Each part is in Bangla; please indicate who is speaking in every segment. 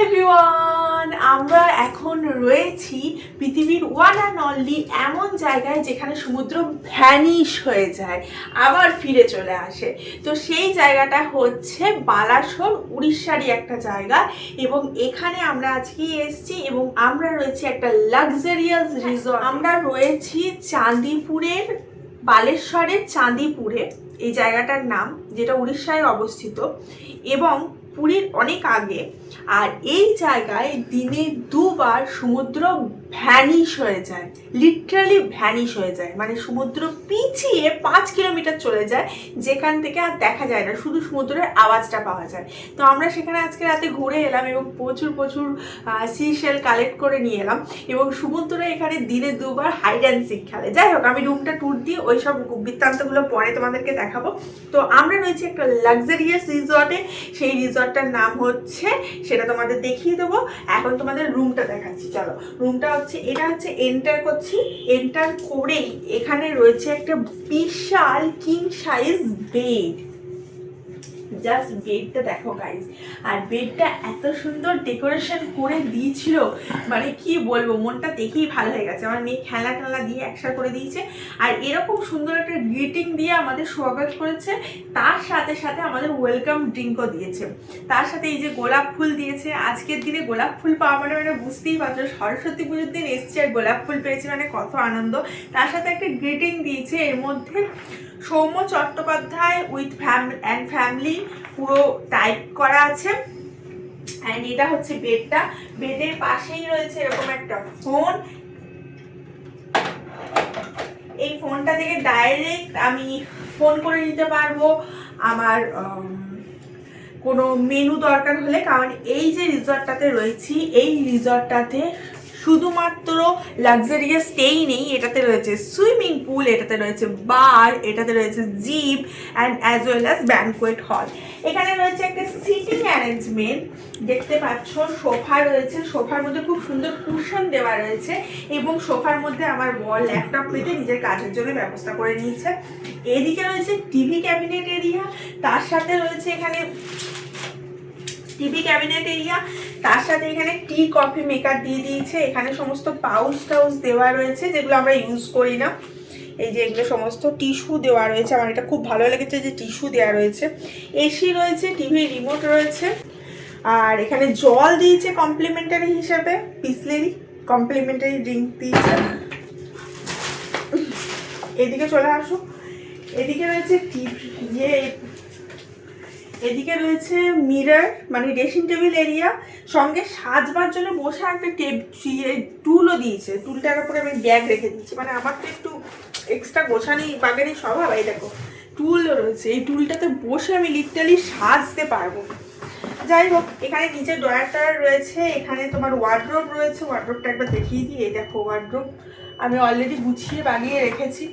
Speaker 1: এভরিওয়ান, আমরা এখন রয়েছি পৃথিবীর ওয়ান অ্যান্ড অনলি এমন জায়গায় যেখানে সমুদ্র ভ্যানিশ হয়ে যায় আবার ফিরে চলে আসে। তো সেই জায়গাটা হচ্ছে বালাসোর, উড়িষ্যারই একটা জায়গা। এবং এখানে আমরা আজকে এসেছি এবং আমরা রয়েছি একটা লাক্সারিয়াস রিসর্ট। আমরা রয়েছি চাঁদিপুরের, বালেশ্বরের চাঁদিপুরে এই জায়গাটার নাম, যেটা উড়িষ্যায় অবস্থিত এবং পুরীর অনেক আগে। আর এই জায়গায় দিনে দুবার সমুদ্র ভ্যানিশ হয়ে যায়, লিটারালি ভ্যানিশ হয়ে যায়, মানে সমুদ্র পিছিয়ে 5 কিলোমিটার চলে যায়, যেখান থেকে আর দেখা যায় না, শুধু সমুদ্রের আওয়াজটা পাওয়া যায়। তো আমরা সেখানে আজকে রাতে ঘুরে এলাম এবং প্রচুর সিশেল কালেক্ট করে নিয়ে এলাম এবং সমুদ্রে এখানে দিনে দুবার হাইড অ্যান্ড সিক খেলে। যাই হোক, আমি রুমটা ট্যুর দিয়ে ওই সব বৃত্তান্তগুলো পরে তোমাদেরকে দেখাবো। তো আমরা রয়েছি একটা লাক্সারিয়াস রিসর্টে, সেই রিসর্টটার নাম হচ্ছে, সেটা তোমাদের দেখিয়ে দেবো। এখন তোমাদের রুমটা দেখাচ্ছি, চলো। রুমটা হচ্ছে, এটা হচ্ছে এন্টার করছি, এন্টার করেই এখানে রয়েছে একটা বিশাল কিং সাইজ বেড। জাস্ট বেডটা দেখো গাইজ, আর বেডটা এত সুন্দর ডেকোরেশন করে দিয়েছিল, মানে কি বলবো, মনটা দেখেই ভালো হয়ে গেছে। আমার মেয়ে খেলা টেলা দিয়ে একসাথে করে দিয়েছে, আর এরকম সুন্দর একটা গ্রিটিং দিয়ে আমাদের স্বাগত করেছে। তার সাথে সাথে আমাদের ওয়েলকাম ড্রিঙ্কও দিয়েছে, তার সাথে এই যে গোলাপ ফুল দিয়েছে। আজকের দিনে গোলাপ ফুল পাওয়া মানে বুঝতেই পারছো, সরস্বতী পুজোর দিন এসছে আর গোলাপ ফুল পেয়েছি, মানে কত আনন্দ। তার সাথে একটা গ্রিটিং দিয়েছে, এর মধ্যে সৌম্য চট্টোপাধ্যায় উইথ ফ্যামিলি পুরো টাইপ করা আছে। অ্যান্ড এটা হচ্ছে বেডটা, বেডের পাশেই রয়েছে এরকম একটা ফোন। এই ফোনটা থেকে ডাইরেক্ট আমি ফোন করে নিতে পারবো আমার কোনো মেনু দরকার হলে, কারণ এই যে রিসর্টটাতে রয়েছি, এই রিসর্টটাতে শুধুমাত্র লাক্সারিয়াস স্টেই নেই, এটাতে রয়েছে সুইমিং পুল, এটাতে রয়েছে বার, এটাতে রয়েছে gym and as well as banquet hall. এখানে রয়েছে একটা সিটিং অ্যারেঞ্জমেন্ট, দেখতে পাচ্ছ সোফা রয়েছে, সোফার মধ্যে খুব সুন্দর কুশন দেওয়া রয়েছে এবং সোফার মধ্যে আমার বর ল্যাপটপ পেতে নিজের কাজের জন্য ব্যবস্থা করে নিয়েছে। এদিকে রয়েছে টিভি ক্যাবিনেট এরিয়া, তার সাথে রয়েছে এখানে টিভি ক্যাবিনেট এরিয়া, তার সাথে এখানে টি কফি মেকার দিয়ে দিয়েছে। এখানে সমস্ত পাউচ টাউচ দেওয়া রয়েছে যেগুলো আমরা ইউজ করি না, এই যে এগুলো সমস্ত টিস্যু দেওয়া রয়েছে। আমার এটা খুব ভালো লেগেছে যে টিস্যু দেওয়া রয়েছে। এসি রয়েছে, টিভি রিমোট রয়েছে, আর এখানে জল দিয়েছে কমপ্লিমেন্টারি হিসাবে, বিসলেরি কমপ্লিমেন্টারি ড্রিঙ্ক দিয়েছে। এদিকে চলে আসো, এদিকে রয়েছে টিভি, এদিকে রয়েছে মিরর, মানে ড্রেসিং টেবিল এরিয়া, সঙ্গে সাজবার জন্য বসে একটা টুলও দিয়েছে। টুলটার উপরে আমি ব্যাগ রেখে দিয়েছি, মানে আমার তো একটু এক্সট্রা গোছানি বাগানি স্বভাব। এই দেখো টুলও রয়েছে, এই টুলটাতে বসে আমি লিটারালি সাজতে পারবো। যাই হোক, এখানে নিচে ড্রয়ার রয়েছে, এখানে তোমার ওয়ার্ড্রোব রয়েছে, ওয়ার্ড্রোবটা একবার দেখিয়ে দিই। এই দেখো ওয়ার্ড্রোব আমি অলরেডি গুছিয়ে বানিয়ে রেখেছি।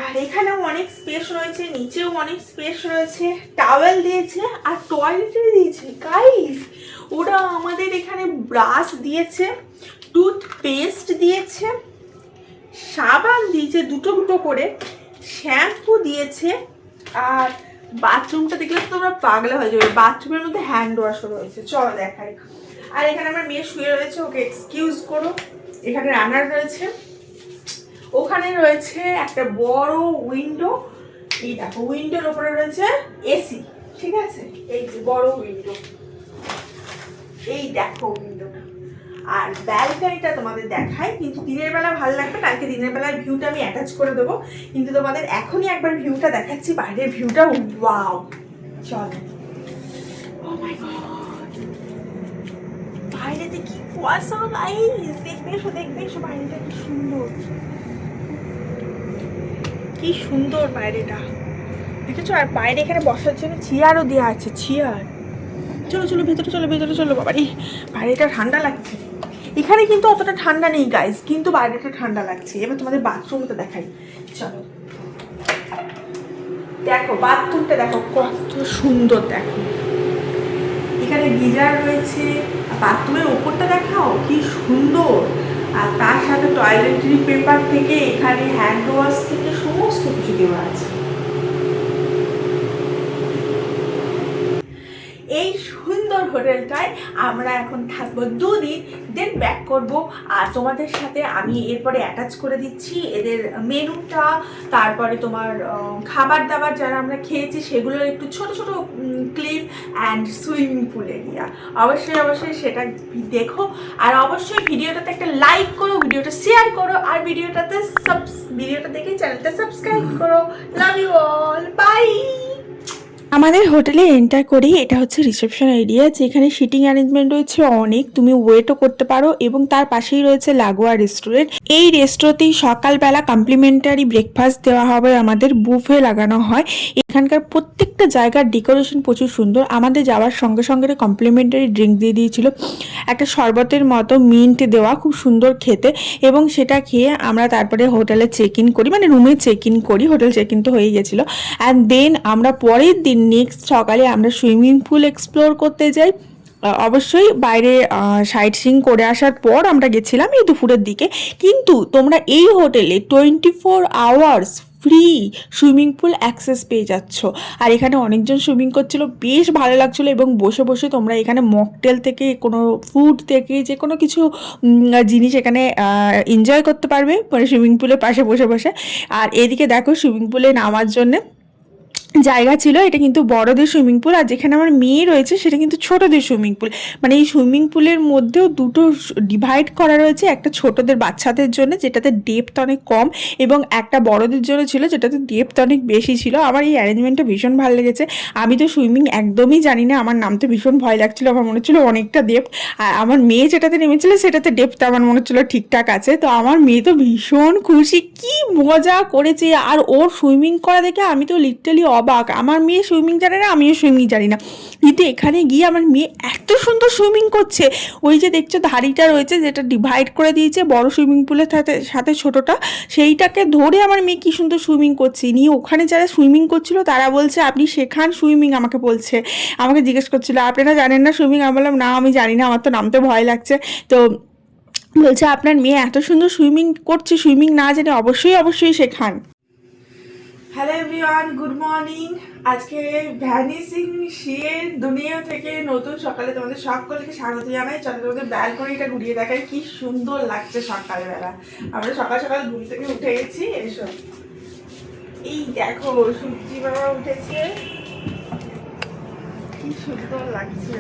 Speaker 1: আর এখানেও অনেক স্পেস রয়েছে, নিচেও অনেক স্পেস রয়েছে, টাওয়েল দিয়েছে আর টয়লেটে দিয়েছে গাইস। ওরা আমাদের এখানে ব্রাশ দিয়েছে, টুথপেস্ট দিয়েছে, সাবান দিয়েছে দুটো দুটো করে, শ্যাম্পু দিয়েছে, আর বাথরুমটা দেখলে তো তোমরা পাগলা হয়ে যাবে, বাথরুমের মধ্যে হ্যান্ড ওয়াশও রয়েছে। চলো দেখাই। আর এখানে আমার মেয়ে শুয়ে রয়েছে, ওকে এক্সকিউজ করো। এখানে রান্নার রয়েছে, ওখানে রয়েছে একটা বড় উইন্ডো, এই দেখো উইন্ডোর ওপরে রয়েছে এসি, ঠিক আছে, এই যে বড় উইন্ডো, এই দেখো উইন্ডোটা। আর ব্যালকনিটা তোমাদের দেখাই, কিন্তু দিনের বেলা ভালো লাগবে, কালকে দিনের বেলার ভিউটা আমি অ্যাটাচ করে দেবো, কিন্তু তোমাদের এখনই একবার ভিউটা দেখাচ্ছি, বাইরের ভিউটা। ওয়াও, চলো। ও মাই গড, বাইরেতে কি কুয়াশা গাইস, দেখবে এসো বাইরেটা কি সুন্দর, কি সুন্দর বাইরেটা, দেখেছো? আর বাইরে এখানে বসার জন্য চেয়ারও দেওয়া আছে, চেয়ার। চলো চলো ভেতরে চলো, ভেতরে চলো। বাবারি, বাইরেটা ঠান্ডা লাগছে, এখানে কিন্তু অতটা ঠান্ডা নেই গাইস, কিন্তু বাইরেটা ঠান্ডা লাগছে। এবার তোমাদের বাথরুমটা দেখাই, চলো। দেখো বাথরুমটা দেখো কত সুন্দর, দেখো এখানে গিজার রয়েছে, বাথরুমের ওপরটা দেখাও কি সুন্দর। আর তার সাথে টয়লেটারি পেপার থেকে এখানে হ্যান্ড ওয়াশ থেকে সমস্ত কিছু দেওয়া আছে। এই সুন্দর হোটেলটায় আমরা এখন থাকবো 2 দিন, দেন ব্যাক করব। আর তোমাদের সাথে আমি এরপরে অ্যাটাচ করে দিচ্ছি এদের মেনুটা, তারপরে তোমার খাবার দাবার যারা আমরা খেয়েছি সেগুলোর একটু ছোট ছোট clip and swimming pool area. অবশ্যই সেটা দেখো, আর অবশ্যই ভিডিওটাতে একটা লাইক করো, ভিডিওটা শেয়ার করো, আর ভিডিওটা দেখে চ্যানেলটা সাবস্ক্রাইব করো। Love you all, bye. আমাদের হোটেলে এন্টার করি, এটা হচ্ছে রিসেপশন এরিয়া, যেখানে সিটিং অ্যারেঞ্জমেন্ট রয়েছে অনেক, তুমি ওয়েটও করতে পারো, এবং তার পাশেই রয়েছে লাগোয়া রেস্টুরেন্ট। এই রেস্টুরেন্টেই সকালবেলা কমপ্লিমেন্টারি ব্রেকফাস্ট দেওয়া হবে, আমাদের বুফে লাগানো হয়। এখানকার প্রত্যেকটা জায়গার ডেকোরেশন প্রচুর সুন্দর। আমাদের যাওয়ার সঙ্গে সঙ্গে কমপ্লিমেন্টারি ড্রিঙ্ক দিয়ে দিয়েছিল, একটা শরবতের মতো মিন্ট দেওয়া, খুব সুন্দর খেতে। এবং সেটা খেয়ে আমরা তারপরে হোটেলে চেক ইন করি, মানে রুমে চেক ইন করি, হোটেল চেক ইন তো হয়ে গেছিলো। অ্যান্ড দেন আমরা পরের দিন নেক্সট সকালে আমরা সুইমিং পুল এক্সপ্লোর করতে যাই। অবশ্যই বাইরে সাইট সিইং করে আসার পর আমরা গেছিলাম এই দুপুরের দিকে। কিন্তু তোমরা এই হোটেলে 24 hours free swimming pool access পেয়ে যাচ্ছ। আর এখানে অনেকজন সুইমিং করছিল, বেশ ভালো লাগছিলো। এবং বসে বসে তোমরা এখানে মকটেল থেকে কোনো ফুড থেকে যে কোনো কিছু জিনিস এখানে এনজয় করতে পারবে, মানে সুইমিং পুলের পাশে বসে বসে। আর এদিকে দেখো সুইমিং পুলে নামার জন্যে জায়গা ছিল, এটা কিন্তু বড়দের সুইমিং পুল। আর যেখানে আমার মেয়ে রয়েছে সেটা কিন্তু ছোটদের সুইমিং পুল, মানে এই সুইমিং পুলের মধ্যেও দুটো ডিভাইড করা রয়েছে, একটা ছোটদের বাচ্চাদের জন্য যেটাতে ডেপথ অনেক কম, এবং একটা বড়দের জন্য ছিল যেটাতে ডেপথ অনেক বেশি ছিল। আমার এই অ্যারেঞ্জমেন্টটা ভীষণ ভালো লেগেছে। আমি তো সুইমিং একদমই জানি না, আমার নামতে ভীষণ ভয় লাগছিলো, আমার মনে হচ্ছিলো অনেকটা ডেপথ। আর আমার মেয়ে যেটাতে নেমেছিল সেটাতে ডেপথ আমার মনে হচ্ছিলো ঠিকঠাক আছে। তো আমার মেয়ে তো ভীষণ খুশি, কি মজা করেছে। আর ওর সুইমিং করা দেখে আমি তো লিটারালি অবাক। আমার মেয়ে সুইমিং জানে না, আমিও সুইমিং জানি না, কিন্তু এখানে গিয়ে আমার মেয়ে এত সুন্দর সুইমিং করছে। ওই যে দেখছো ধাড়িটা রয়েছে যেটা ডিভাইড করে দিয়েছে বড় সুইমিং পুলের সাথে ছোটোটা, সেইটাকে ধরে আমার মেয়ে কি সুন্দর সুইমিং করছে। নিয়ে ওখানে যারা সুইমিং করছিল তারা বলছে আপনি শেখান সুইমিং, আমাকে জিজ্ঞেস করছিল আপনারা জানেন না সুইমিং। আমি বললাম না আমি জানি না, আমার তো নামতে ভয় লাগছে। তো বলছে আপনার মেয়ে এত সুন্দর সুইমিং করছে, সুইমিং না জানে অবশ্যই শেখান। Hello everyone, good morning. আজকে ভ্যানিসিং শিয়ের দুনিয়া থেকে নতুন সকালে তোমাদের সকলকে স্বাগত জানাই। চলো তোমাদের ব্যালকনিটা ঘুরিয়ে দেখাই, কি সুন্দর লাগছে সকালবেলা। আমরা সকাল সকাল ঘুম থেকে উঠে গেছি। এসো, এই দেখো সূর্যি বাবা উঠেছে, কি সুন্দর লাগছে।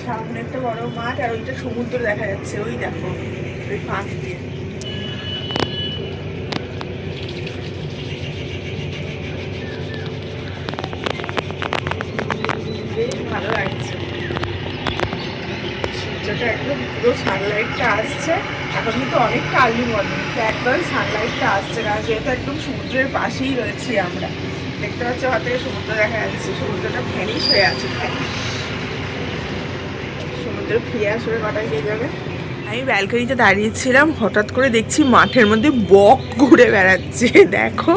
Speaker 1: সামনে একটা বড় মাঠ, আর ওইটা সমুদ্র দেখা যাচ্ছে, ওই দেখো ওই পাশ দিয়ে। বেশ ভালো লাগছে, সূর্যটা একদম পুরো সানলাইটটা আসছে। এখন কিন্তু অনেকটা আর্লি মর্নিং, একদম সানলাইটটা আসছে না, যেহেতু একদম সমুদ্রের পাশেই রয়েছি আমরা। দেখতে পাচ্ছি ওখান থেকে সমুদ্র দেখা যাচ্ছে, সমুদ্রটা ভ্যানিশ হয়ে আছে। সমুদ্র ফিরে আসবে কটায় কে যাবে। আমি ব্যালকনিতে দাঁড়িয়েছিলাম, হঠাৎ করে দেখছি মাঠের মধ্যে বক ঘুরে বেড়াচ্ছে। দেখো,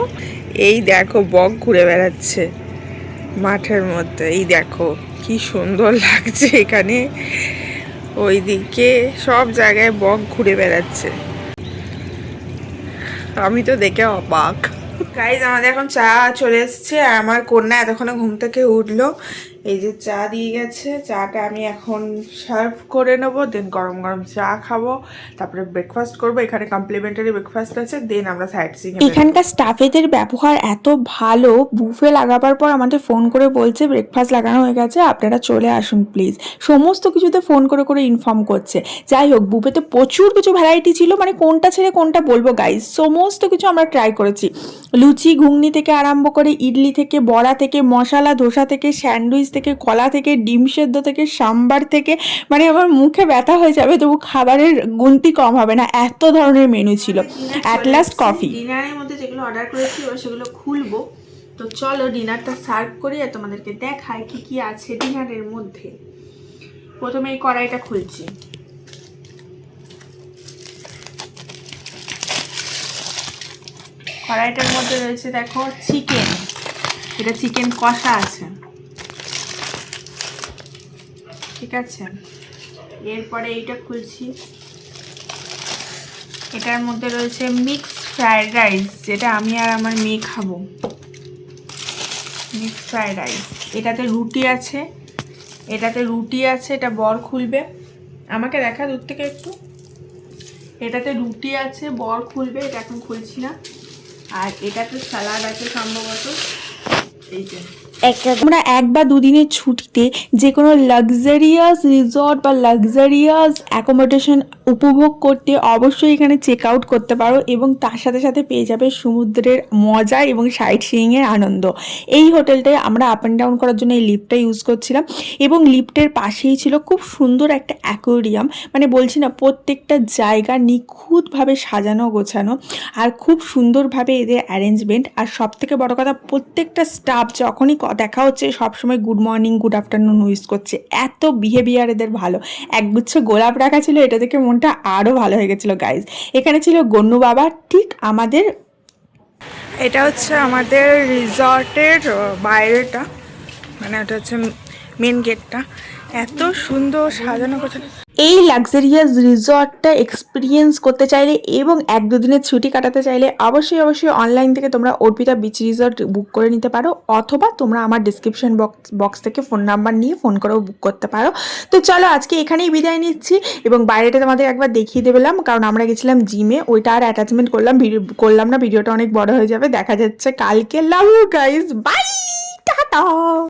Speaker 1: এই দেখো বক ঘুরে বেড়াচ্ছে মাঠের মধ্যে। এই দেখো কি সুন্দর লাগছে এখানে, ওইদিকে সব জায়গায় বক ঘুরে বেড়াচ্ছে। আমি তো দেখে অবাক। গাইজ আমাদের এখন চা চলে এসছে, আর আমার কন্যা এতক্ষণে ঘুম থেকে উঠলো। এই যে চা দিয়ে গেছে, চাটা আমি এখন সার্ভ করে নেবো, দেন গরম গরম চা খাবো, তারপরে ব্রেকফাস্ট করবো। এখানে কমপ্লিমেন্টারি ব্রেকফাস্ট আছে, দেন আমরা সাইট সিইং। এখানকার স্টাফেদের ব্যবহার এত ভালো, বুফে লাগাবার পর আমাদের ফোন করে বলছে ব্রেকফাস্ট লাগানো হয়ে গেছে, আপনারা চলে আসুন প্লিজ। সমস্ত কিছুতে ফোন করে ইনফর্ম করছে। যাই হোক, বুফেতে প্রচুর কিছু ভ্যারাইটি ছিল, মানে কোনটা ছেড়ে কোনটা বলবো গাইজ, সমস্ত কিছু আমরা ট্রাই করেছি। লুচি ঘুগনি থেকে আরম্ভ করে ইডলি থেকে, বড়া থেকে, মশলা ধোসা থেকে, স্যান্ডউইচ থেকে, কলা থেকে, ডিম সেদ্ধ থেকে, সাম্বার থেকে, মানে আমার মুখে ব্যথা হয়ে যাবে, তবু খাবারের গুনতি কম হবে না, এত ধরনের মেনু ছিল। At last coffee. ডিনারের মধ্যে যেগুলো অর্ডার করেছি এবার সেগুলো খুলবো। তো চলো ডিনারটা সার্ভ করি আর তোমাদেরকে দেখাই কি কি আছে ডিনারের মধ্যে। প্রথমে এই কড়াইটা খুলছি। কড়াইটার মধ্যে রয়েছে দেখো চিকেন, এটা চিকেন কষা আছে, ঠিক আছে। এরপরে এইটা খুলছি, এটার মধ্যে রয়েছে মিক্সড ফ্রাইড রাইস, যেটা আমি আর আমার মেয়ে খাবো। Mix fried rice. এটাতে রুটি আছে, এটা বর খুলবে, আমাকে দেখা দূর থেকে একটু। এটাতে রুটি আছে, বর খুলবে, এটা এখন খুলছি না। আর এটাতে স্যালাড আছে সম্ভবত। এই যে আমরা 1 বা 2 দিনের ছুটিতে যে কোনো লাক্সারিয়াস রিসর্ট বা লাক্সারিয়াস অ্যাকোমোডেশন উপভোগ করতে অবশ্যই এখানে চেক আউট করতে পারো, এবং তার সাথে সাথে পেয়ে যাবে সমুদ্রের মজা এবং সাইট সিইংয়ের আনন্দ। এই হোটেলটায় আমরা আপ অ্যান্ড ডাউন করার জন্য এই লিফটটা ইউজ করছিলাম, এবং লিফটের পাশেই ছিল খুব সুন্দর একটা অ্যাকোয়ারিয়াম। মানে বলছি না, প্রত্যেকটা জায়গা নিখুঁতভাবে সাজানো গোছানো, আর খুব সুন্দরভাবে এদের অ্যারেঞ্জমেন্ট। আর সব থেকে বড় কথা, প্রত্যেকটা স্টাফ যখনই দেখা হচ্ছে সবসময় good morning good afternoon wish করছে, এত বিহেভিয়ার এদের ভালো। একগুচ্ছ গোলাপ রাখা ছিল, এটা দেখে মনটা আরও ভালো হয়ে গেছিলো গাইজ। এখানে ছিল গন্নু বাবা, ঠিক আমাদের, এটা হচ্ছে আমাদের রিসর্টের বাইরেটা, মানে এটা হচ্ছে মেন গেটটা। এত সুন্দর সাজানো গোছানো। এই লাক্সারিয়াস রিসর্টটা এক্সপিরিয়েন্স করতে চাইলে এবং 1-2 দিনের ছুটি কাটাতে চাইলে অবশ্যই অনলাইন থেকে তোমরা অর্পিতা বিচ রিসর্ট বুক করে নিতে পারো, অথবা তোমরা আমার ডিসক্রিপশন বক্স থেকে ফোন নাম্বার নিয়ে ফোন করেও বুক করতে পারো। তো চলো আজকে এখানেই বিদায় নিচ্ছি, এবং বাইরেটা তোমাদের একবার দেখিয়ে দেবেলাম, কারণ আমরা গেছিলাম জিমে, ওইটা আর অ্যাটাচমেন্ট করলাম না, ভিডিওটা অনেক বড় হয়ে যাবে। দেখা যাচ্ছে কালকে। Love you guys, bye, tata.